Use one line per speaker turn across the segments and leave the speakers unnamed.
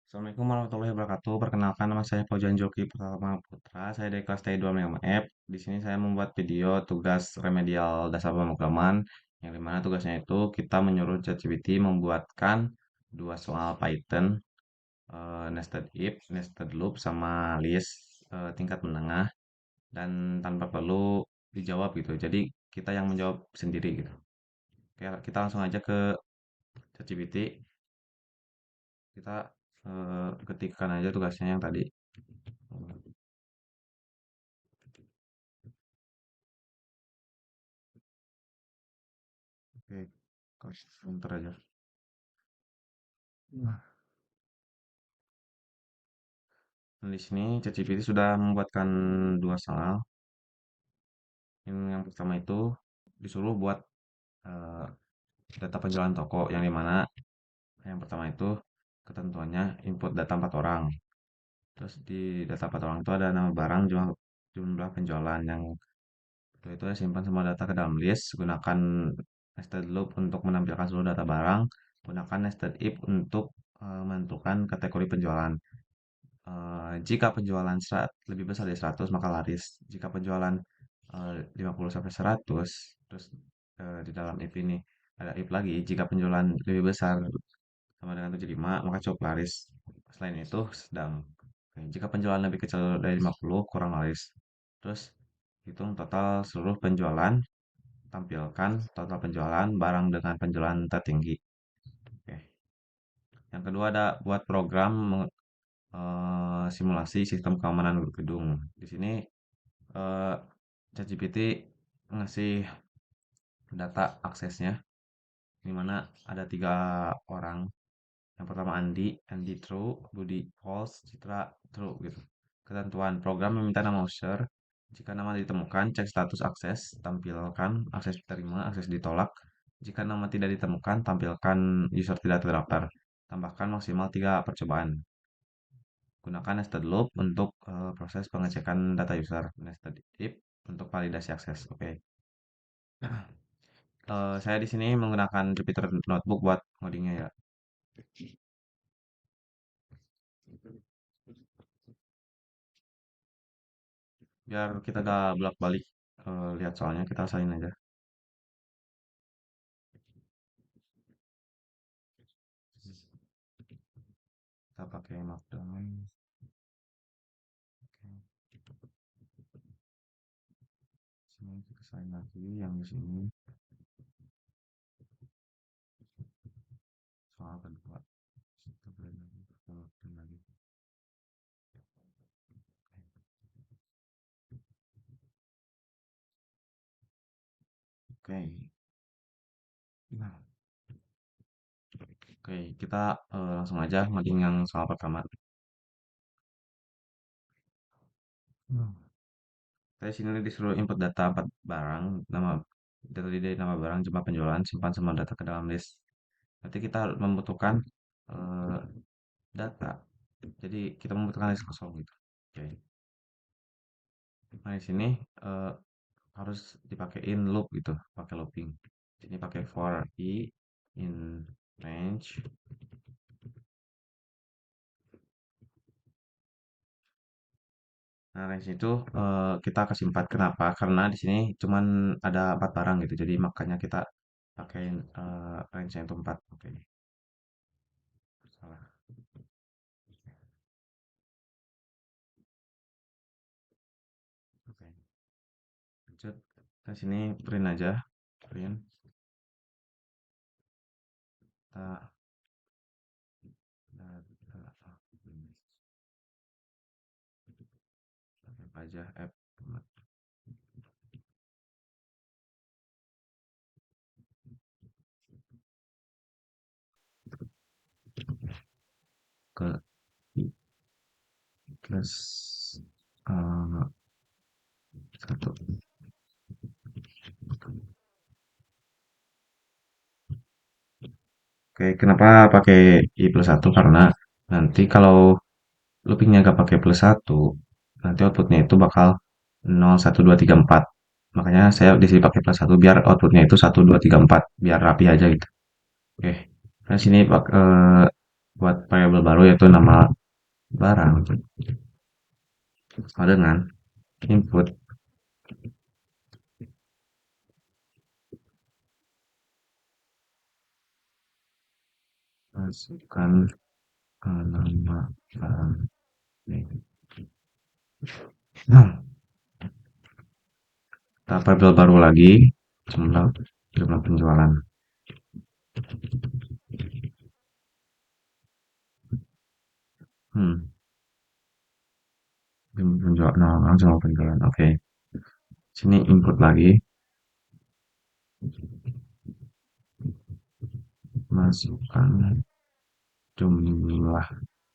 Assalamualaikum warahmatullahi wabarakatuh. Perkenalkan nama saya Fauzan Julki Pratama Putra. Saya dari kelas TI2 App. Di sini saya membuat video tugas remedial dasar pemrograman yang dimana tugasnya itu kita menyuruh ChatGPT membuatkan dua soal Python, nested if, nested loop, sama list tingkat menengah dan tanpa perlu dijawab gitu. Jadi kita yang menjawab sendiri gitu. Oke, kita langsung aja ke ChatGPT. Kita ketikkan aja tugasnya yang tadi. Oke, coach, sebentar aja. Nah, di sini ChatGPT sudah membuatkan dua soal. Yang pertama itu disuruh buat eh, data penjualan toko, yang dimana yang pertama itu ketentuannya input data 4 orang. Terus di data 4 orang itu ada nama barang, jumlah penjualan. Yang itu ya simpan semua data ke dalam list. Gunakan nested loop untuk menampilkan seluruh data barang. Gunakan nested if untuk menentukan kategori penjualan. Jika penjualan lebih besar dari 100 maka laris. Jika penjualan 50 sampai 100, terus di dalam if ini ada if lagi, jika penjualan lebih besar sama dengan 75 maka cukup laris. Selain itu sedang. Oke, jika penjualan lebih kecil dari 50 kurang laris. Terus hitung total seluruh penjualan, tampilkan total penjualan barang dengan penjualan tertinggi. Oke. Yang kedua ada buat program simulasi sistem keamanan gedung. Di sini eh, ChatGPT ngasih data aksesnya, di mana ada 3 orang. Yang pertama Andi true, Budi false, Citra true gitu. Ketentuan program meminta nama user. Jika nama ditemukan, cek status akses, tampilkan akses diterima, akses ditolak. Jika nama tidak ditemukan, tampilkan user tidak terdaftar. Tambahkan maksimal 3 percobaan. Gunakan nested loop untuk proses pengecekan data user. Nested if untuk validasi akses. Oke. Saya di sini menggunakan Jupyter Notebook buat ngodingnya ya. Biar kita gak bolak-balik lihat soalnya, kita salin aja. Kita pakai Markdown. Oke. Sini kita salin lagi yang di sini. Soal kedua. Kita balik lagi ke Markdown lagi. Oke. Nah, oke, kita langsung aja ngoding yang soal pertama. Hmm. Saya sini disuruh input data 4 barang, data dari nama barang, jumlah penjualan, simpan semua data ke dalam list. Nanti kita membutuhkan eh, data. Jadi kita membutuhkan list kosong gitu. Oke. Nah, di sini eh, harus dipakein loop gitu, pakai looping. Ini pakai for i in range. Nah, range itu kita kasih 4. Kenapa? Karena di sini cuman ada 4 barang gitu. Jadi makanya kita pakein range itu 4. Oke. Salah. Oke. Lanjut. Di sini print aja. Print. Kita pakai apa aja app ke plus 1. Oke, kenapa pakai i plus 1? Karena nanti kalau loopingnya nggak pakai plus 1, nanti outputnya itu bakal 0, 1, 2, 3, 4. Makanya saya di sini pakai plus 1 biar outputnya itu 1, 2, 3, 4. Biar rapi aja gitu. Oke. Nah, sini buat variabel baru yaitu nama barang sama dengan input masukkan nama barang ini. Nah, kita variabel baru lagi jumlah jumlah penjualan. Hmm, penjualan, nah, jumlah penjualan. Oke, sini input lagi masukkan jumlah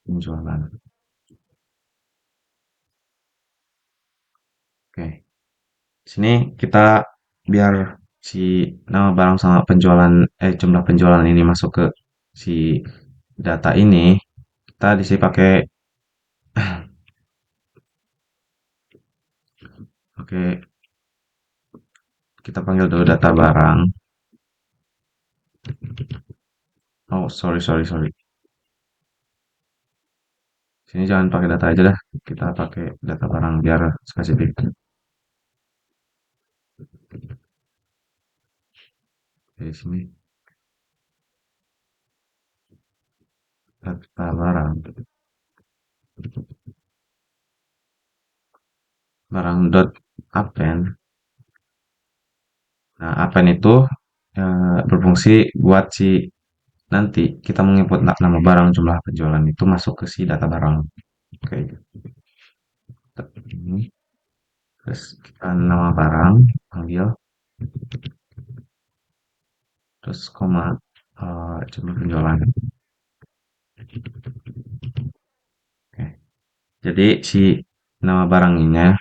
penjualan. Oke, sini kita biar si nama barang sama jumlah penjualan ini masuk ke si data ini, kita di sini pakai kita panggil dulu data barang. Oh, sorry, sorry, sorry. Sini jangan pakai data aja dah. Kita pakai data barang biar spesifik. Di sini data barang. Barang dot append. Nah, append itu berfungsi buat si nanti kita menginput nama barang jumlah penjualan itu masuk ke si data barang. Oke, ini terus kita nama barang panggil terus koma jumlah penjualan. Oke. Jadi si nama barangnya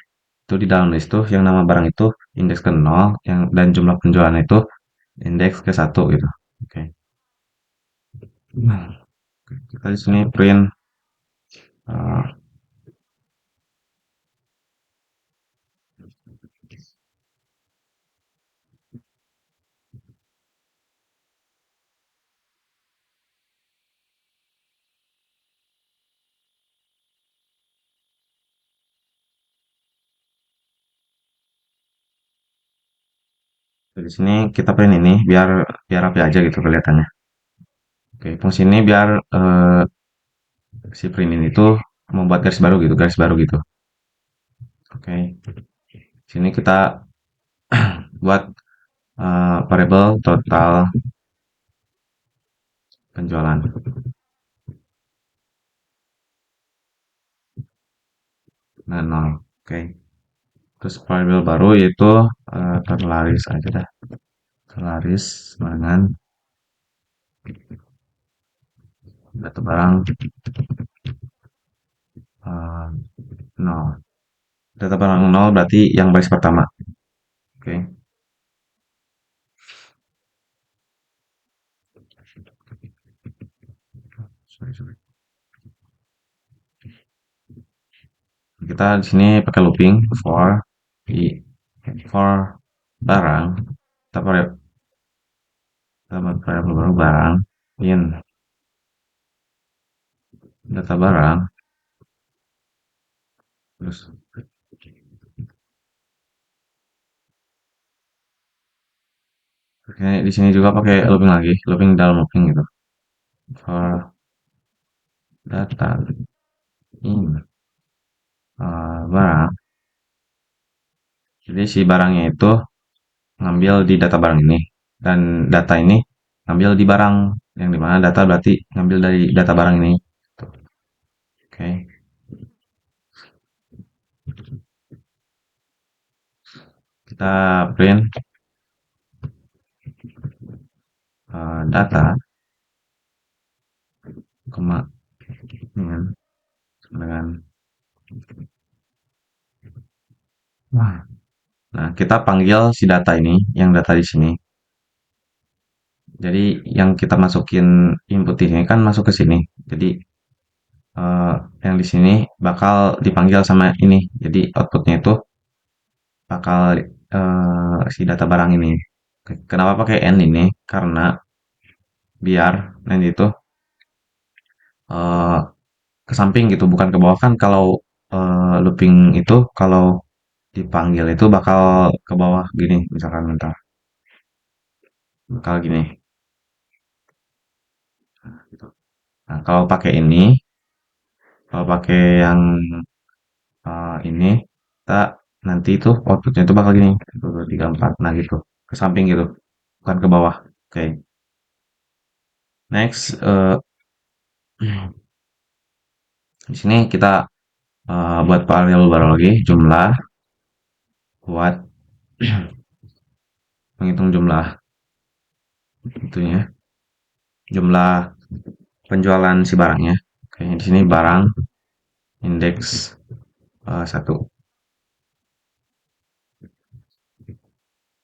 itu di dalam list tuh yang nama barang itu indeks ke 0 yang dan jumlah penjualan itu indeks ke 1 gitu. Oke. Nah, kita di sini print eh, di sini kita print ini biar biar rapi aja gitu kelihatannya. Oke, fungsi ini biar si print ini tuh membuat garis baru gitu. Oke, sini kita buat variable total penjualan. Nah, 0. Oke. Terus variable baru yaitu terlaris aja dah. Terlaris dengan data barang 0. Data barang 0 berarti yang baris pertama. Oke. Sorry, sorry. Kita di sini pakai looping for barang. Kita pakai variable baru barang in data barang terus oke, di sini juga pakai looping lagi, looping dalam looping gitu. For data in barang. Jadi si barangnya itu ngambil di data barang ini dan data ini ngambil di barang yang dimana data berarti ngambil dari data barang ini. Tuh. Oke, kita print data koma dengan wah. Nah, kita panggil si data ini, yang data di sini. Jadi yang kita masukin input ini kan masuk ke sini. Jadi eh, yang di sini bakal dipanggil sama ini. Jadi outputnya itu bakal si data barang ini. Kenapa pakai n ini? Karena biar nanti itu eh, ke samping gitu, bukan ke bawah kan kalau looping itu kalau dipanggil itu bakal ke bawah gini, misalkan bentar, bakal gini gitu. Nah, kalau pakai yang ini kita nanti itu outputnya itu bakal gini, 1, 2, 3, 4, nah gitu, ke samping gitu, bukan ke bawah. Oke, next, di sini kita buat variabel baru lagi, jumlah, buat menghitung jumlah itunya, jumlah penjualan si barangnya. Oke, di sini barang indeks 1,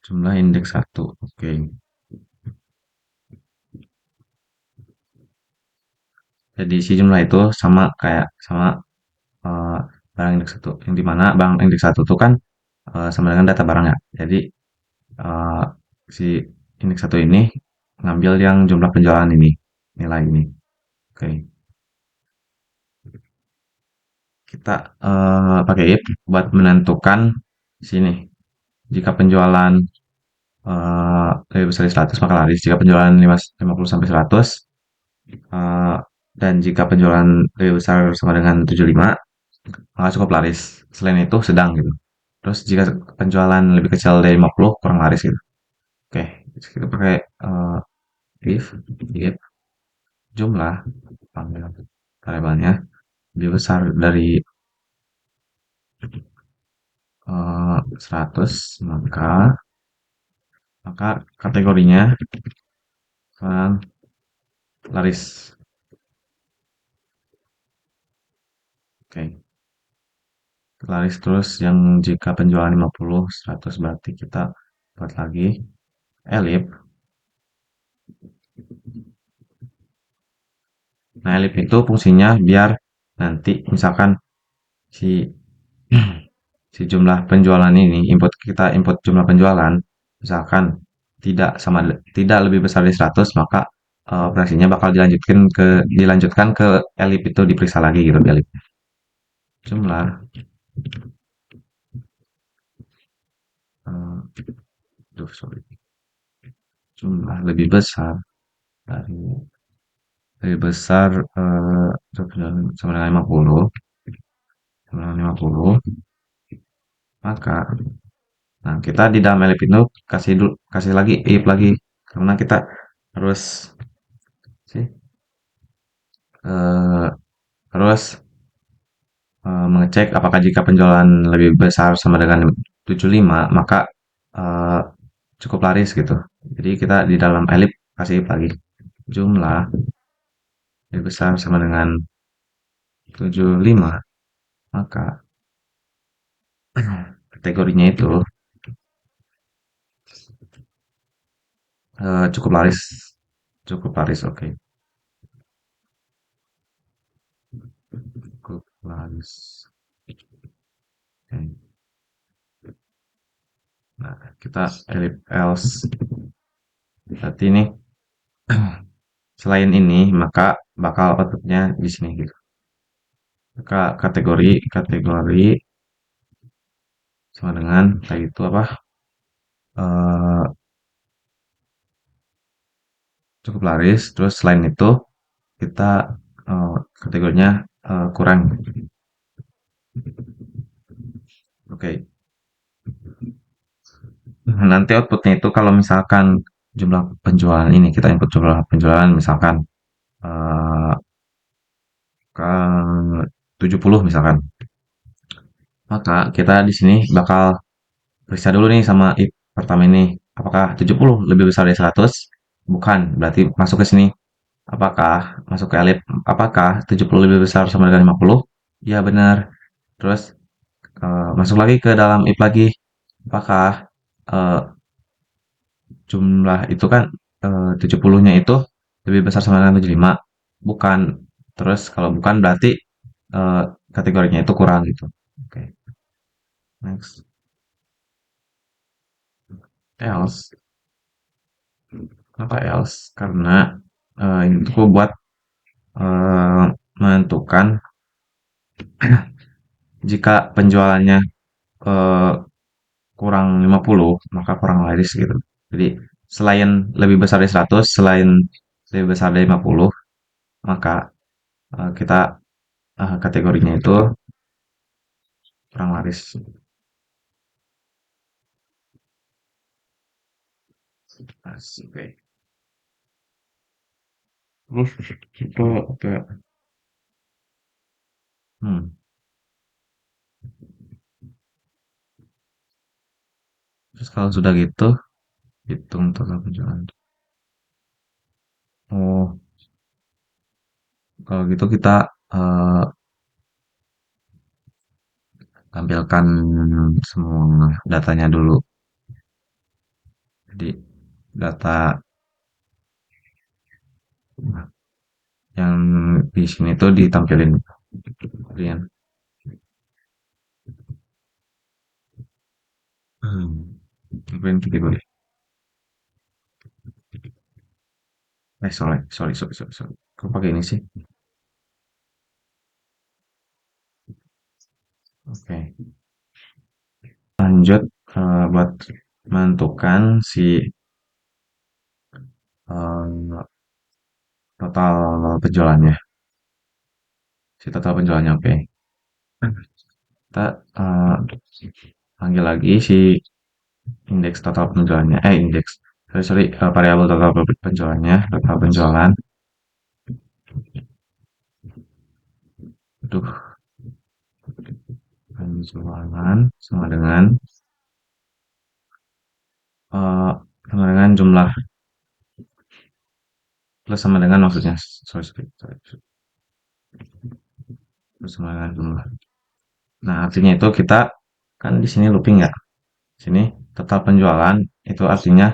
jumlah indeks 1. Oke, jadi si jumlah itu sama kayak sama eh, barang indeks 1, yang dimana barang indeks 1 itu kan sama dengan data barang ya. Jadi eh, si indeks 1 ini ngambil yang jumlah penjualan ini, nilai ini. Oke, kita pakai if buat menentukan sini. Jika penjualan lebih besar dari 100 maka laris. Jika penjualan 50 sampai 100 eh, dan jika penjualan lebih besar sama dengan 75 maka cukup laris. Selain itu sedang gitu. Terus jika penjualan lebih kecil dari 50 kurang laris gitu. Oke, kita pakai if if jumlah panggil variabelnya lebih besar dari 100 maka kategorinya laris. Oke, laris terus yang jika penjualan 50 100 berarti kita buat lagi elip. Nah, elip itu fungsinya biar nanti misalkan si si jumlah penjualan ini input jumlah penjualan misalkan tidak lebih besar dari 100 maka operasinya bakal dilanjutkan ke elip itu diperiksa lagi gitu elip jumlah eh, sorry, jumlah lebih besar dari lebih besar sama dengan 50 sama dengan 50 maka nah kita di dalam elip itu kasih lagi if lagi karena kita harus sih eh, terus mengecek apakah jika penjualan lebih besar sama dengan 75 maka eh, cukup laris gitu. Jadi kita di dalam elip kasih if lagi jumlah lebih besar sama dengan 75 maka kategorinya itu cukup laris. Cukup laris, oke. Cukup laris. Oke. Nah, kita elip else. Berarti ini selain ini maka bakal outputnya di sini gitu. Maka kategori sama dengan tadi itu apa? eh, Cukup laris. Terus selain itu kita kategorinya kurang. Oke. Nah, nanti outputnya itu kalau misalkan jumlah penjualan ini kita input jumlah penjualan misalkan eh, ke 70 misalkan. Maka kita di sini bakal periksa dulu nih sama if pertama ini. Apakah 70 lebih besar dari 100? Bukan, berarti masuk ke sini. Masuk ke elip? Apakah 70 lebih besar sama dengan 50? Ya benar. Terus masuk lagi ke dalam if lagi. Apakah eh, jumlah itu kan 70-nya itu lebih besar sama dengan 75? Bukan. Terus kalau bukan berarti eh, kategorinya itu kurang gitu. Oke, next. Else. Kenapa else? Karena ini tuh buat menentukan jika penjualannya eh, kurang 50 maka kurang laris gitu. Jadi selain lebih besar dari 100, selain lebih besar dari 50, maka kita kategorinya itu kurang laris. Asik, oke. Terus kita apa? Hmm. Terus kalau sudah gitu, hitung total penjualan. Oh, kalau gitu kita eh, tampilkan semua datanya dulu. Jadi data yang di sini tuh ditampilin kalian. Hmm. Tampilin kategori. Sorry. Kok pakai ini sih? Oke. Lanjut buat menentukan si eh, total penjualannya. Si total penjualannya, oke. Kita panggil lagi si indeks total penjualannya. Indeks. Variabel total penjualannya, total penjualan. Aduh, penjualan eh, sama dengan jumlah plus sama dengan maksudnya. Sorry. Plus sama dengan jumlah. Nah, artinya itu kita kan di sini looping ya. Sini total penjualan itu artinya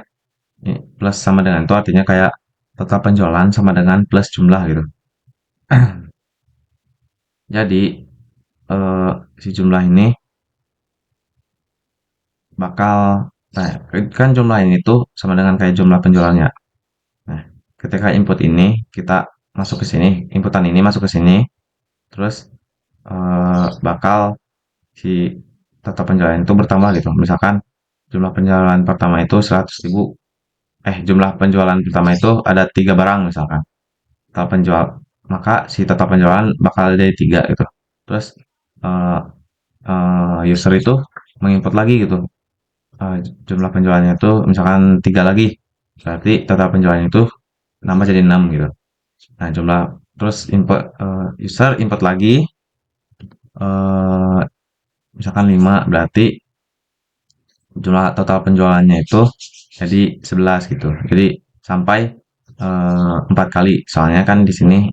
plus sama dengan itu artinya kayak total penjualan sama dengan plus jumlah gitu. Jadi eh, si jumlah ini bakal nah kan jumlah ini tuh sama dengan kayak jumlah penjualannya. Nah, ketika input ini kita masuk ke sini, inputan ini masuk ke sini, terus bakal si total penjualan itu bertambah gitu. Misalkan jumlah penjualan pertama itu 100.000, jumlah penjualan pertama itu ada 3 barang misalkan. Total penjual maka si total penjualan bakal jadi 3 gitu. Terus eh, user itu menginput lagi gitu. Jumlah penjualannya itu misalkan 3 lagi. Berarti total penjualannya itu nambah jadi 6 gitu. Nah, jumlah terus user input lagi eh, misalkan 5 berarti jumlah total penjualannya itu jadi 11 gitu. Jadi sampai 4 kali. Soalnya kan di sini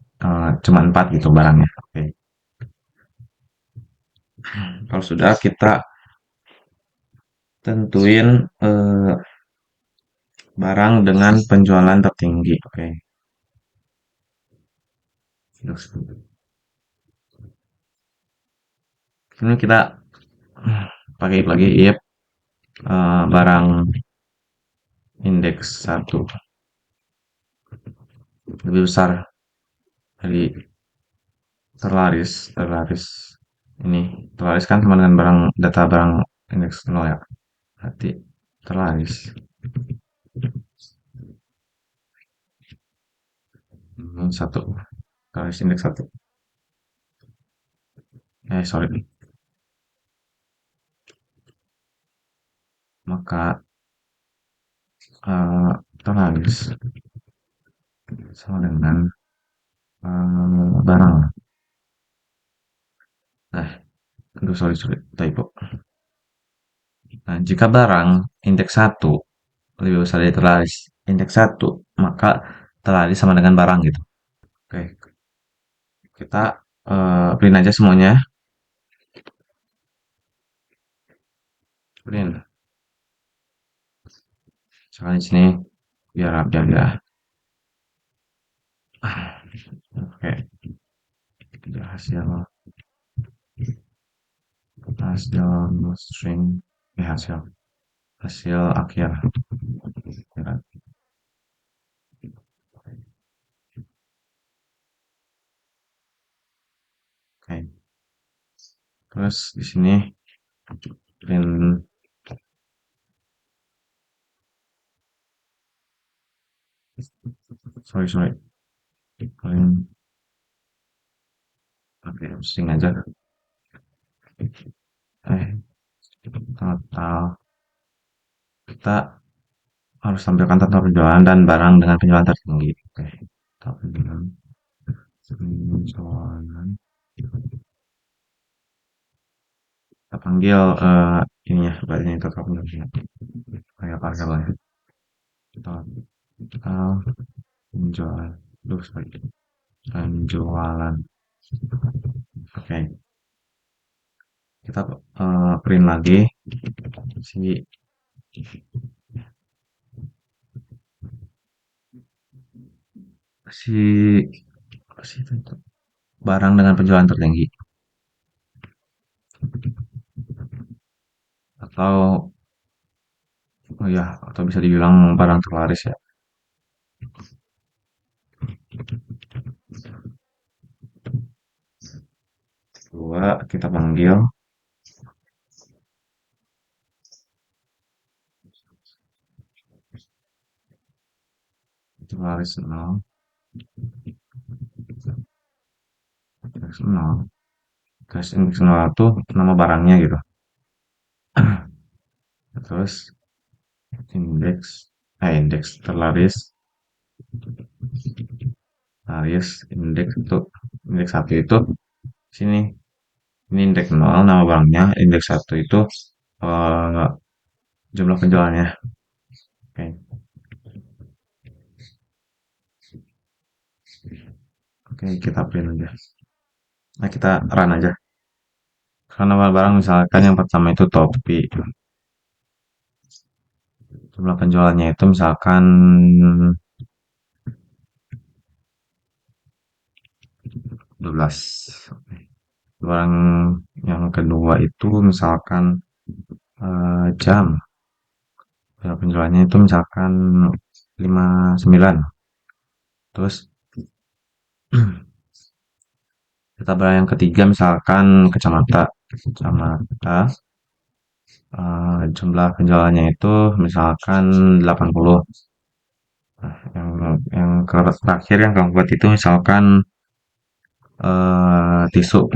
cuma 4 gitu barangnya. Oke. Kalau sudah kita tentuin barang dengan penjualan tertinggi. Oke. Ini kita pakai lagi if barang indeks 1 lebih besar dari terlaris ini terlaris kan sama dengan data barang indeks 0 ya, berarti terlaris. Satu terlaris indeks 1, sorry, maka terlaris sama dengan barang. Nah, aduh, sorry typo. Nah, jika barang indeks 1 lebih besar dari terlaris indeks 1, maka terlaris sama dengan barang gitu. Oke, kita print aja semuanya. Print. Misalkan di sini biar biar oke, hasil hasil string hasil hasil akhir. Ya, kan? Oke. Terus di sini print, sorry, print, oke, pusing aja. Eh, total. Kita harus tampilkan total penjualan dan barang dengan penjualan tertinggi. Oke. Total penjualan. Kita panggil ini ya, berarti total penjualan. Kayak variabelnya. Total, total penjualan. Duh, sorry. Penjualan. Oke. Kita print lagi si si apa sih itu? Barang dengan penjualan tertinggi atau oh ya atau bisa dibilang barang terlaris ya. Kedua kita panggil terlaris 0, indeks 0. Terus indeks 0 itu nama barangnya gitu. Terus indeks terlaris, laris, indeks itu indeks 1 itu sini. Ini indeks 0 nama barangnya, indeks 1 itu eh, jumlah penjualannya. Oke. Oke, kita print aja. Nah, kita run aja. Karena barang misalkan yang pertama itu topi. Jumlah penjualannya itu misalkan 12. Barang yang kedua itu misalkan jam. Jumlah penjualannya itu misalkan 59. Terus kita barang yang ketiga misalkan kacamata. Kacamata jumlah penjualannya itu misalkan 80. Nah, yang terakhir yang keempat itu misalkan tisu.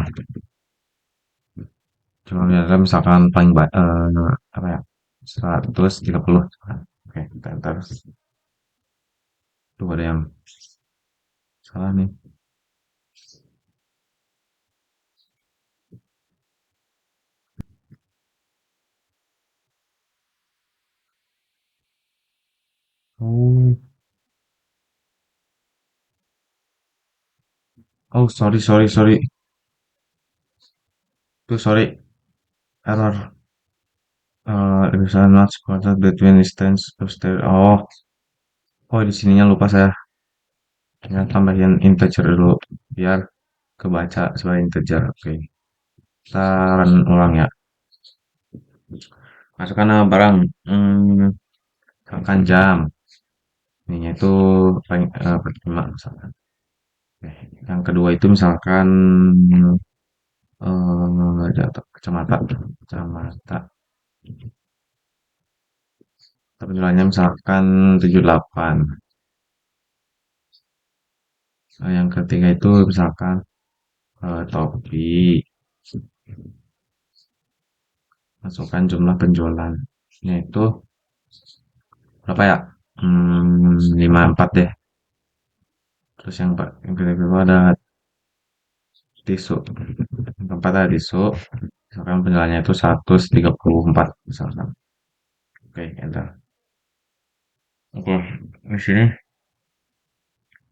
Cuma biasa misalkan paling apa ya, 130. Oke, kita enter. Tuh ada yang salah nih. Oh, oh, sorry. Tuh sorry, error. There is not supported between distance of stereo. Oh, di sininya lupa saya. Ya, tambahin integer dulu biar kebaca sebagai integer. Oke, kita run ulang ya. Masukkan nama barang. Misalkan jam. Ininya itu pertama misalkan. Oke, yang kedua itu misalkan jatuh kacamata. Penjualannya misalkan 78. Nah, yang ketiga itu misalkan topi. Masukkan jumlah penjualannya itu berapa ya? 54 deh. Terus yang kedua ada tisu. Yang keempat ada tisu. Misalkan penjualannya itu 134 misalkan. Oke, enter. Oke, di sini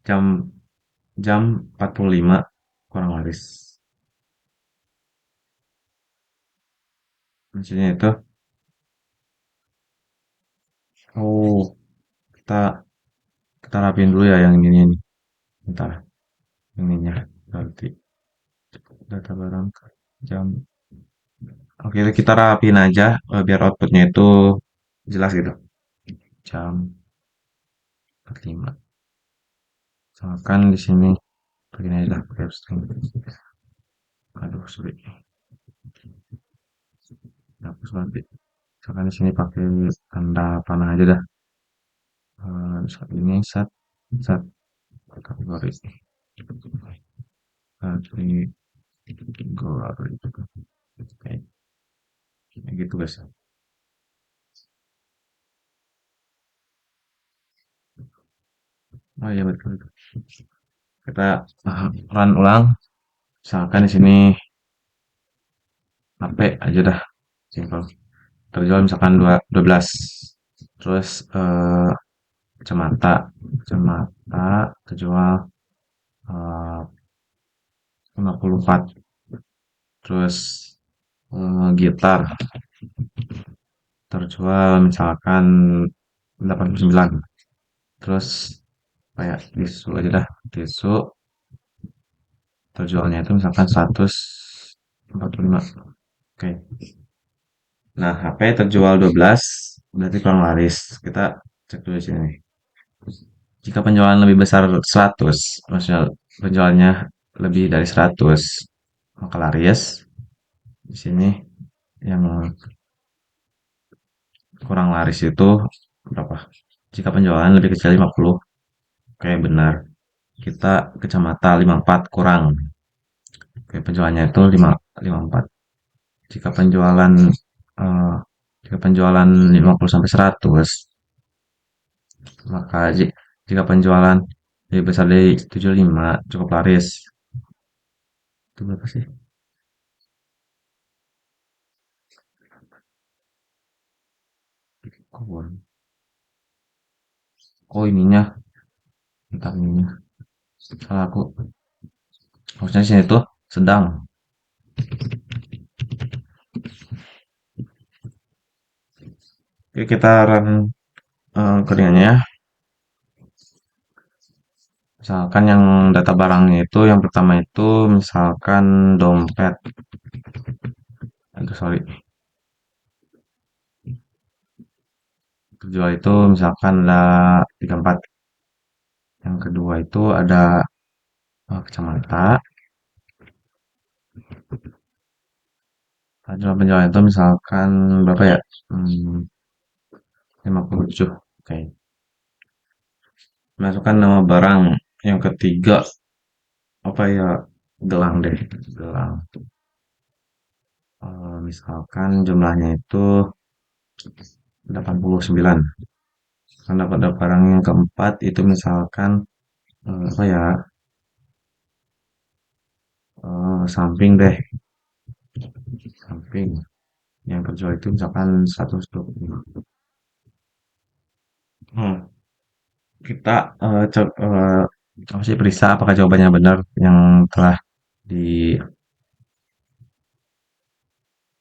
jam jam 45 kurang laris. Maksudnya itu, oh, kita kita rapiin dulu ya yang ini nih. Bentar, ininya berarti data barang jam. Oke, kita rapiin aja biar outputnya itu jelas gitu. Jam 45. Misalkan di sini begini aja pakai string. sorry, hapus nanti. Misalkan di sini pakai tanda panah aja dah. Saat ini set kategori kategori oke, kayak gitu guys. Oh iya betul, betul. Kita run ulang. Misalkan di sini HP aja dah, simple. Terjual misalkan 12. Terus kacamata, kacamata terjual 54. Terus gitar terjual misalkan 89. Terus kayak tisu aja dah, tisu terjualnya itu misalkan 145. Oke. Nah, HP terjual 12 berarti kurang laris. Kita cek dulu sini. Jika penjualan lebih besar 100, maksudnya penjualannya lebih dari 100, maka laris. Di sini yang kurang laris itu berapa? Jika penjualan lebih kecil 50, oke benar. Kita kacamata 54 kurang. Oke, penjualannya itu 54. Jika penjualan eh, jika penjualan 50 sampai 100, maka jika penjualan lebih besar dari 75 cukup laris. Itu berapa sih? Kok boleh? Oh ininya, entar ininya. Salah aku. Harusnya sini tuh sedang. Oke, kita run codingannya ya. Misalkan yang data barangnya itu yang pertama itu misalkan dompet. Aduh, sorry. Terjual itu misalkan ada 34. Yang kedua itu ada kacamata. Penjual-penjual itu misalkan berapa ya? 57. Oke. Masukkan nama barang. Yang ketiga apa ya? Gelang deh. Gelang. Misalkan jumlahnya itu 89. Karena pada barang yang keempat itu misalkan apa ya? Samping deh. Samping. Yang terjual itu misalkan 125. Hmm. Kita apa sih periksa apakah jawabannya benar yang telah di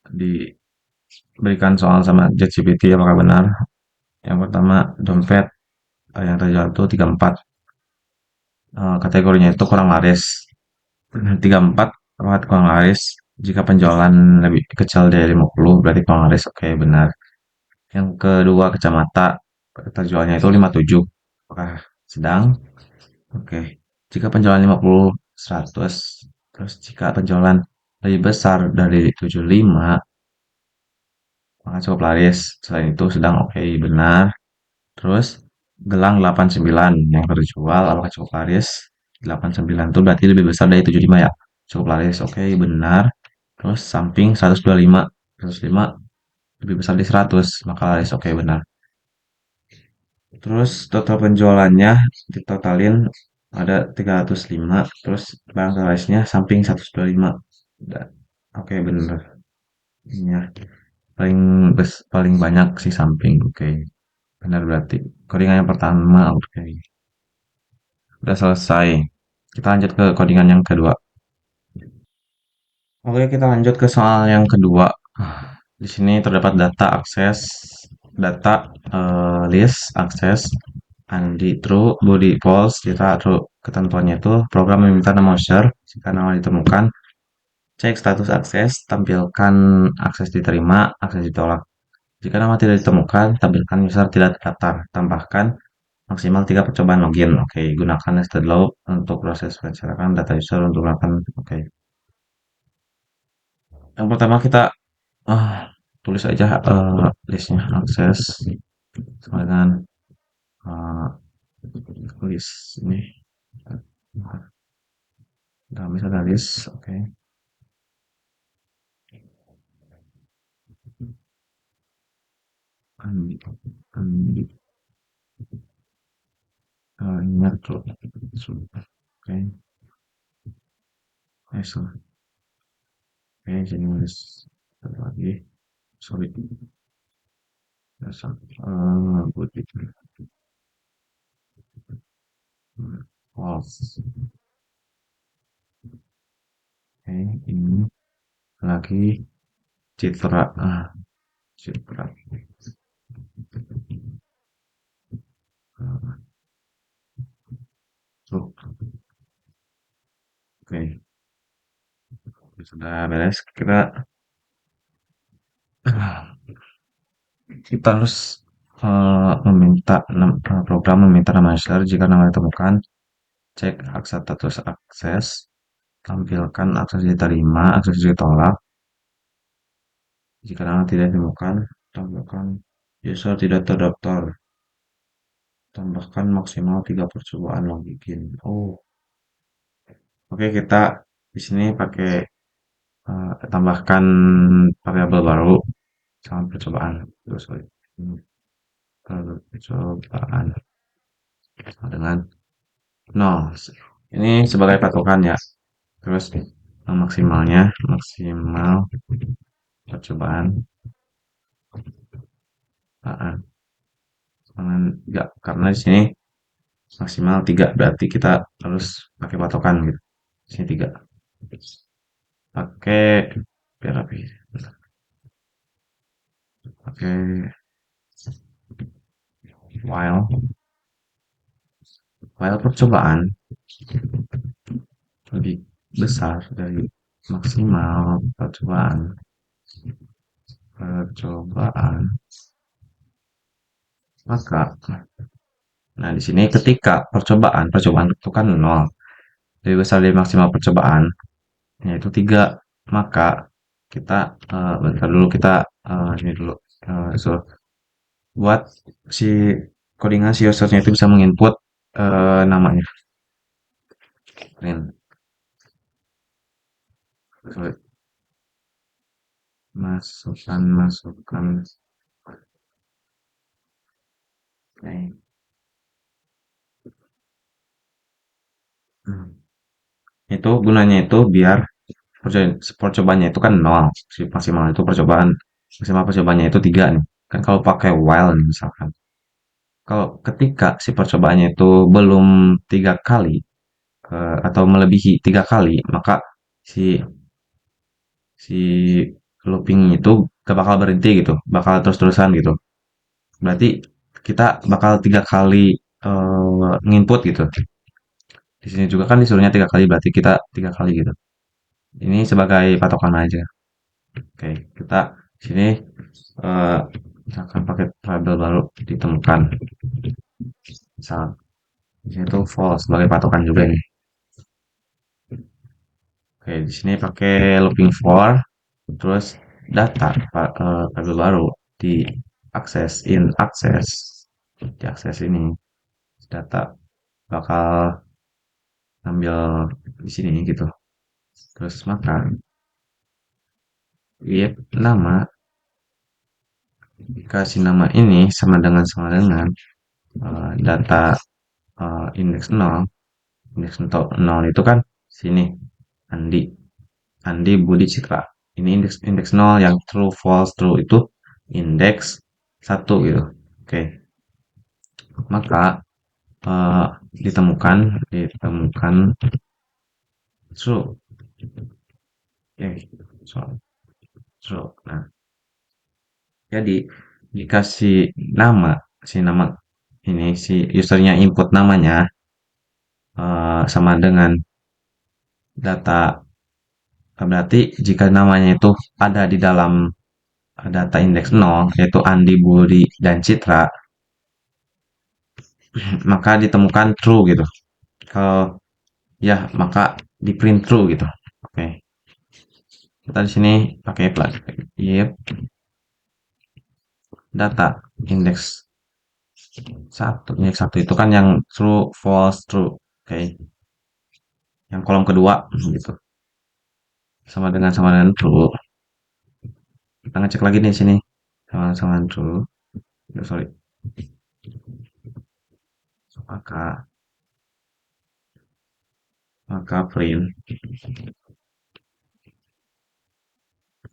diberikan soal sama ChatGPT apakah benar. Yang pertama dompet yang terjual itu 34. Kategorinya itu kurang laris. 34 kurang laris. Jika penjualan lebih kecil dari 50 berarti kurang laris. Oke, benar. Yang kedua kacamata terjualnya itu 57. Apakah sedang? Oke. Jika penjualan 50 100, terus jika penjualan lebih besar dari 75, maka cukup laris. Selain itu sedang oke, benar. Terus gelang 89 yang terjual apakah cukup laris? 89 itu berarti lebih besar dari 75 ya. Cukup laris. Oke, benar. Terus samping 125. 105 lebih besar dari 100, maka laris. Oke, benar. Terus total penjualannya ditotalin ada 305, terus barang terlarisnya samping 125. Udah. Oke, bener. Iya. Paling banyak sih samping. Oke. Benar berarti. Codingan yang pertama oke. Udah selesai. Kita lanjut ke codingan yang kedua. Oke, kita lanjut ke soal yang kedua. Di sini terdapat data akses, data list akses, Andi true, body false, kita true. Ketentuannya itu program meminta nama user jika nama ditemukan, cek status akses, tampilkan akses diterima, akses ditolak. Jika nama tidak ditemukan, tampilkan user tidak terdaftar. Tambahkan maksimal 3 percobaan login. Oke, gunakan nested loop untuk proses pencetakan data user untuk melakukan. Oke. Yang pertama kita tulis aja listnya akses sama dengan eh, list ini. Nah, misalnya list, oke. Andi, Andi, ingat tuh, oke. So, oke, jadi nulis satu lagi, sorry, dasar, butik, false, oke, ini lagi citra, citra, uh, tuh, oke, sudah beres, kita harus program meminta nama user jika nama ditemukan, cek akses status akses, tampilkan akses diterima, akses ditolak. Jika nama tidak ditemukan, tambahkan user tidak terdaftar. Tambahkan maksimal 3 percobaan login. Oh, oke kita di sini pakai tambahkan variabel baru sama percobaan. Terus percobaan sama dengan nol. Ini sebagai patokan ya. Terus maksimalnya maksimal percobaan enggak karena di sini maksimal 3 berarti kita harus pakai patokan gitu. Sini 3. Pakai biar rapi. Pakai while percobaan lebih besar dari maksimal percobaan maka nah di sini ketika percobaan itu kan nol lebih besar dari maksimal percobaan yaitu 3 maka kita bentar dulu kita ini dulu so, buat si codingan si usernya itu bisa menginput namanya ini masukkan Oke. Hmm. Itu gunanya itu biar percobaannya itu kan nol, si maksimal itu percobaan, maksimal percobaannya itu 3 nih. Kan kalau pakai while nih misalkan. Kalau ketika si percobaannya itu belum 3 kali atau melebihi 3 kali, maka si si looping itu gak bakal berhenti gitu, bakal terus-terusan gitu. Berarti kita bakal 3 kali nginput gitu. Di sini juga kan disuruhnya 3 kali, berarti kita 3 kali gitu. Ini sebagai patokan aja. Oke, kita sini eh, akan pakai label baru ditemukan. Misal, di sini tuh false sebagai patokan juga nih. Oke, di sini pakai looping for, terus data label baru di akses in akses di akses ini data bakal ambil di sini gitu. Terus maka lihat nama dikasih nama ini sama dengan data indeks 0 indeks nol itu kan sini Andi Andi Budi Citra ini indeks 0 yang true false true itu indeks 1 gitu oke maka eh, ditemukan true so, true nah jadi dikasih nama nama ini si usernya input namanya sama dengan data berarti jika namanya itu ada di dalam data indeks 0 yaitu Andi, Budi, dan Citra maka ditemukan true gitu. Kalau ya maka di print true gitu. Oke. Kita di sini pakai plus if data index satu, index satu itu kan yang true, false, true. Oke, yang kolom kedua gitu. Sama dengan true. Kita ngecek lagi di sini sama true. Oh, sorry. Maka maka print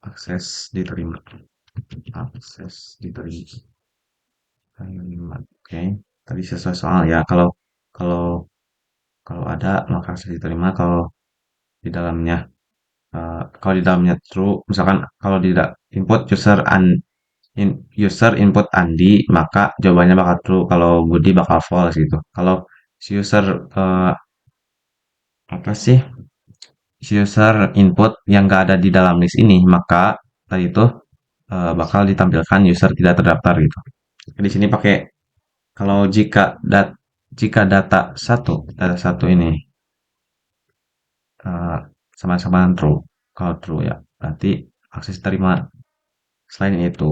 akses diterima. Akses diterima. Oke. Tadi sesuai soal ya. Kalau kalau ada maka akses diterima. Di dalamnya kalau di dalamnya true, misalkan kalau tidak input user input Andi, maka jawabannya bakal true. Kalau Budi bakal false gitu. Kalau si user apa sih? Si user input yang nggak ada di dalam list ini, maka tadi itu bakal ditampilkan user tidak terdaftar gitu. Di sini pakai kalau jika data satu ini eh, sama-sama true, kalau true ya berarti akses terima. Selain itu,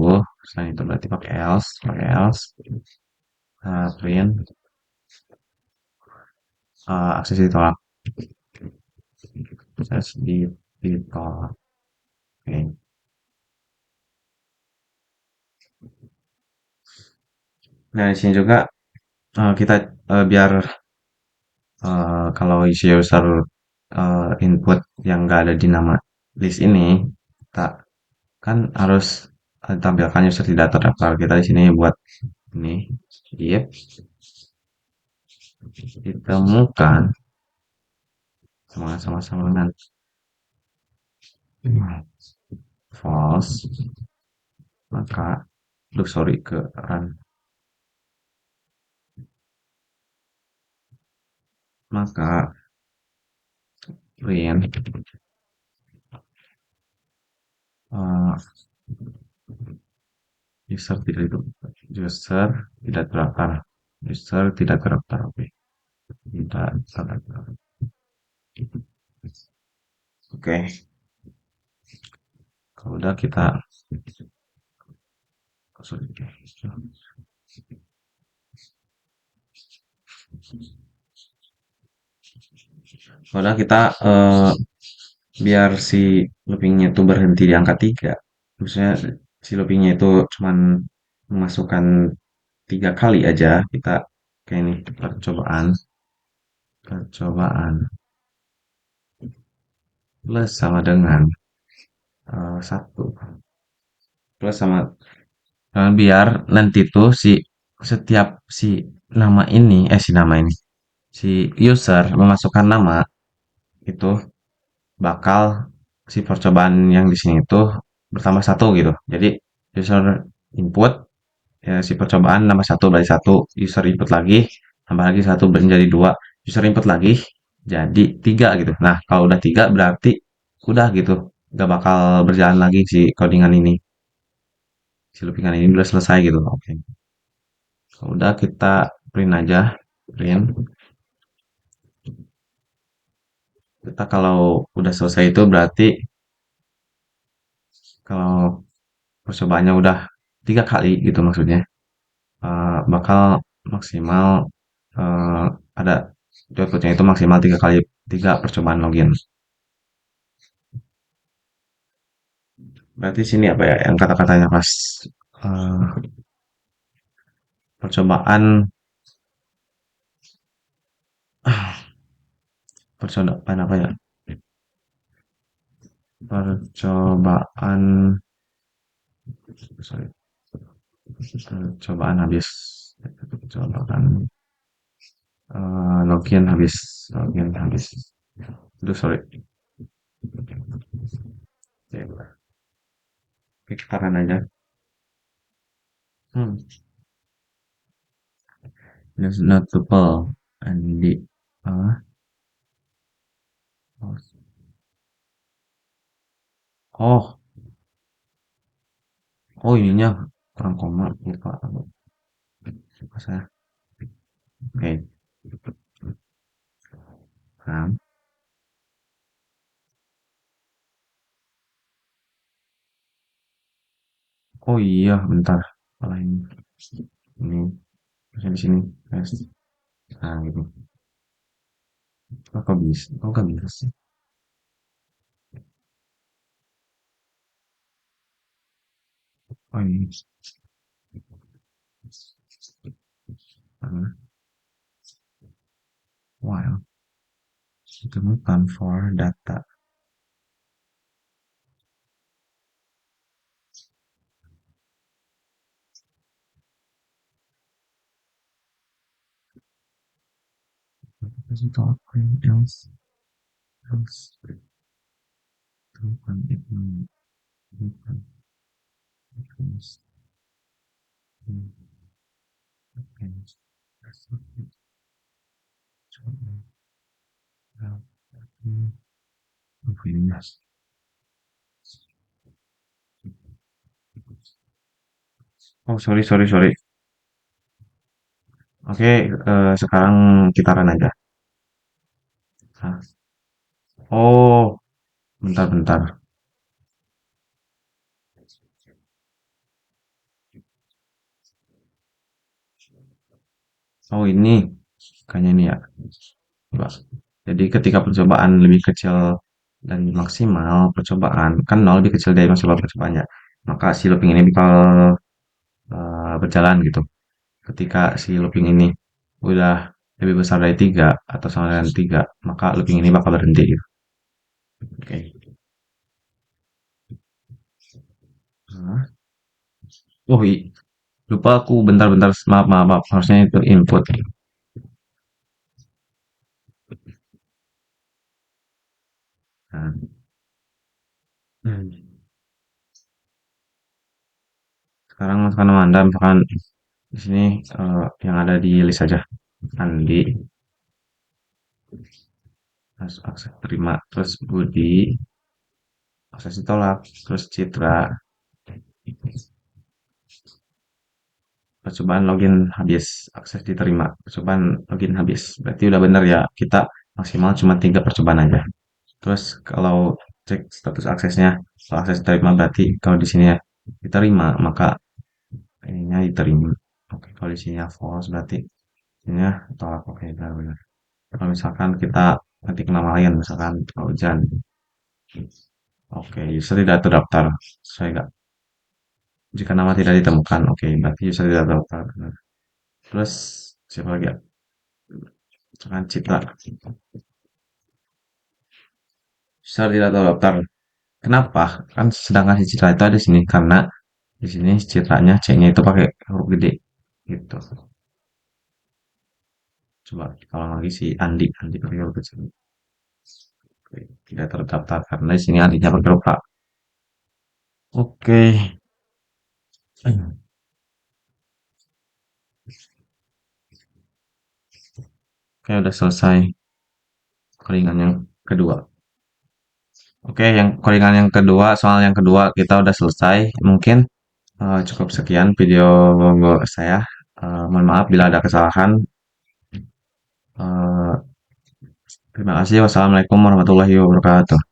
selain itu berarti pakai else print akses ditolak, akses ditolak. Oke. Nah di sini juga kita biar kalau isi user input yang nggak ada di nama list ini, kita kan harus tampilkan user tidak terdaftar. Kita di sini buat ini if ditemukan sama-sama dengan false, maka sorry ke run, maka print uh, user tidak itu user tidak terdaftar, user tidak terdaftar. Oke, tidak terdaftar. Oke, kalau udah kita sorry. Kalau udah kita biar si loopingnya itu berhenti di angka 3, maksudnya si loopingnya itu cuman memasukkan 3 kali aja, kita kayak ini percobaan plus sama dengan 1 plus sama biar nanti tuh setiap si nama ini si user memasukkan nama itu bakal si percobaan yang di sini itu bertambah 1 gitu. Jadi user input ya si percobaan nambah 1 berarti 1, user input lagi tambah lagi 1 menjadi 2, user input lagi jadi 3 gitu. Nah, kalau udah 3 berarti udah gitu. Gak bakal berjalan lagi si codingan ini. Si loopingan ini udah selesai gitu. Oke. Kalau udah kita print aja. Print. Kita kalau udah selesai itu berarti kalau percobaannya udah 3 kali gitu maksudnya. Bakal maksimal eh, ada outputnya itu maksimal 3 kali, 3 percobaan login. Berarti sini apa ya yang kata-katanya pas eh, percobaan percobaan apa ya? Percobaan sorry, percobaan habis. Percobaan login habis. Itu sorry. Oke, kita run aja. Hmm. It's not tuple and di uh, oh ininya kurang koma lupa lupa saya. Oke, paham. Oh iya, bentar. Salah ini harusnya di sini. Yes. Nah, gitu. Oh, kok bisa? Oh, kok bisa sih? Oh, ini. Karena, while ditemukan for data. Doesn't talk else, else, ditemukan itu, ditemukan, else, else, oh, sorry, sorry, sorry. Oke, sekarang kita run aja. Nah, oh, bentar-bentar. Oh, ini. Kayaknya ini ya. Coba. Jadi ketika percobaan lebih kecil dan maksimal percobaan, kan nol lebih kecil dari maksimal percobaannya. Maka si looping ini bakal berjalan gitu. Ketika si looping ini udah lebih besar dari 3 atau sama dengan 3, maka looping ini bakal berhenti gitu. Oke. Nah, oh, lupa aku bentar-bentar. Maaf, maaf, maaf. Harusnya itu input. Nah, sekarang masukkan nama Anda, misalkan di sini yang ada di list aja. Andi, masuk akses terima, terus Budi, akses ditolak, terus Citra, percobaan login habis, akses diterima, percobaan login habis. Berarti udah bener ya, kita maksimal cuma 3 percobaan aja. Terus kalau cek status aksesnya, kalau akses diterima berarti kalau di sini ya diterima, maka ininya diterima. Oke, kalau di sini ya false berarti ininya tolak. Oke, benar-benar. Kalau misalkan kita ketik nama lain, misalkan hujan. Oke, user tidak terdaftar. Sesuai nggak? Jika nama tidak ditemukan, oke, berarti user tidak terdaftar. Benar. Terus siapa lagi ya? Misalkan Citra. User tidak terdaftar. Kenapa? Kan sedangkan si Citra itu ada di sini karena di sini citranya C-nya itu pakai huruf gede gitu. Coba kalau lagi si Andi, Andi pakai huruf kecil. Oke, tidak terdaftar karena di sini Andinya pakai huruf A. Oke, oke udah selesai codingan yang kedua. Oke, yang codingan yang kedua, soal yang kedua kita udah selesai. Mungkin cukup sekian video saya. Mohon maaf bila ada kesalahan. Eh, terima kasih. Wassalamualaikum warahmatullahi wabarakatuh.